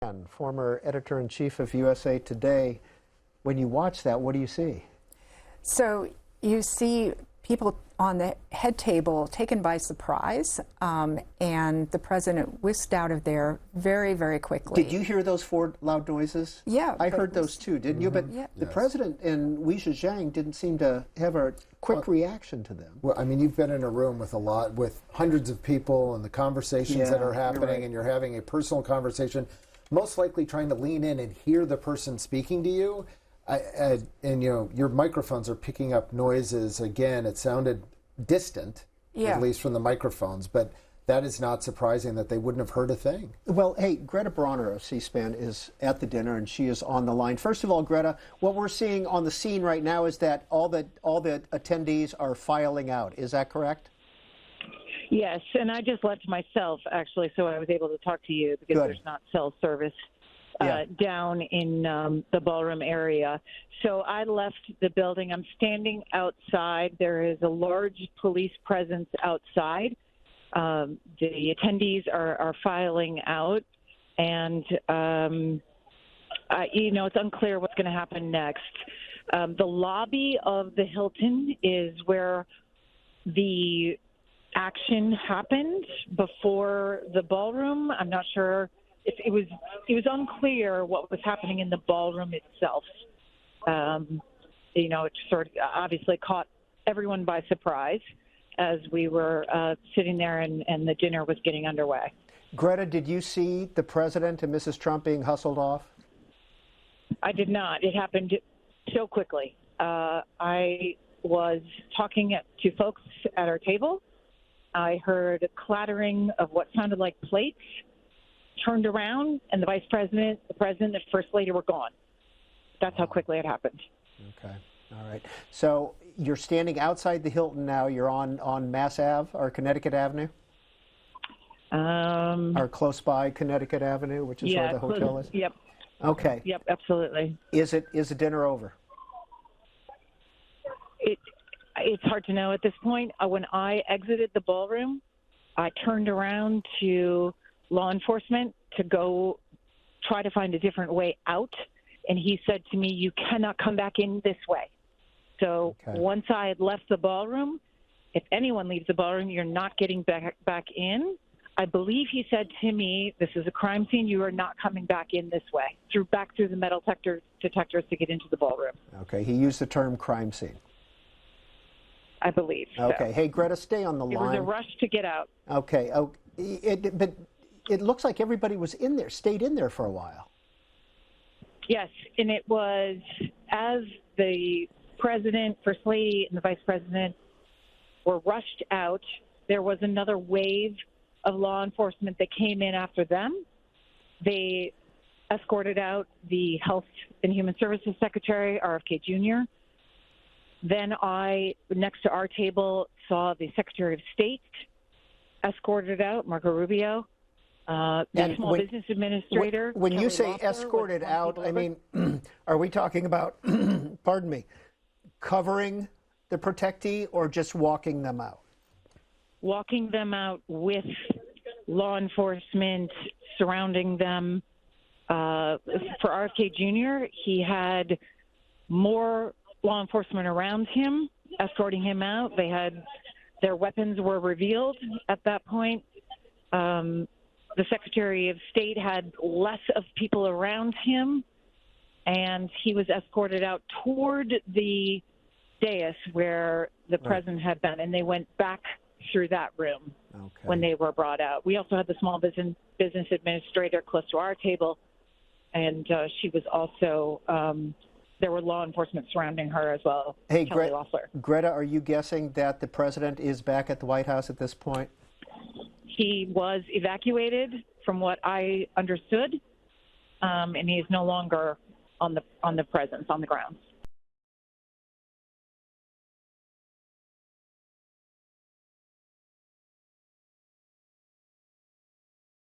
And former editor-in-chief of USA Today. When you watch that, what do you see? So you see people on the head table taken by surprise, and the president whisked out of there very, very quickly. Did you hear those four loud noises? Yeah. I heard those too, didn't you? But the president and Wei Zhejiang didn't seem to have a quick reaction to them. Well, I mean, you've been in a room with hundreds of people and the conversations that are happening, and you're having a personal conversation, most likely trying to lean in and hear the person speaking to you. And your microphones are picking up noises. Again, it sounded distant, at least from the microphones, but that is not surprising that they wouldn't have heard a thing. Well, hey, Greta Bronner of C-SPAN is at the dinner, and she is on the line. First of all, Greta, what we're seeing on the scene right now is that all the attendees are filing out. Is that correct? Yes, and I just left myself, actually, so I was able to talk to you because there's not cell service down in the ballroom area. So I left the building. I'm standing outside. There is a large police presence outside. The attendees are filing out, and it's unclear what's going to happen next. The lobby of the Hilton is where the action happened before the ballroom. I'm not sure. It was unclear what was happening in the ballroom itself. It sort of obviously caught everyone by surprise as we were sitting there and the dinner was getting underway. Greta, did you see the president and Mrs. Trump being hustled off? I did not. It happened so quickly. I was talking to folks at our table. I heard a clattering of what sounded like plates. Turned around, and the vice president, the president, the first lady were gone. That's how quickly it happened. Okay. All right. So you're standing outside the Hilton now. You're on Mass Ave or Connecticut Avenue? Or close by Connecticcut Avenue, which is where the hotel is? Yep. Okay. Yep, absolutely. Is the dinner over? It's hard to know at this point. When I exited the ballroom, I turned around to law enforcement to go try to find a different way out. And he said to me, "You cannot come back in this way." So once I had left the ballroom, if anyone leaves the ballroom, you're not getting back in. I believe he said to me, "This is a crime scene. You are not coming back in this way." Back through the metal detectors to get into the ballroom. Okay. He used the term crime scene. I believe. Okay. So. Hey, Greta, stay on the line. It was a rush to get out. Okay. But it looks like everybody was stayed in there for a while. Yes, and it was as the president, first lady, and the vice president were rushed out, there was another wave of law enforcement that came in after them. They escorted out the Health and Human Services Secretary, RFK Jr. Then I, next to our table, saw the Secretary of State escorted out, Marco Rubio. The Small Business Administrator. When you say escorted out, I mean, are we talking about, pardon me, covering the protectee or just walking them out? Walking them out with law enforcement surrounding them. For RFK Jr., he had more law enforcement around him, escorting him out. Their weapons were revealed at that point. The Secretary of State had less of people around him, and he was escorted out toward the dais where the president had been, and they went back through that room when they were brought out. We also had the Small Business Administrator close to our table, and she was also there were law enforcement surrounding her as well. Hey, Greta, are you guessing that the president is back at the White House at this point? He was evacuated, from what I understood, and he is no longer on the presence on the grounds.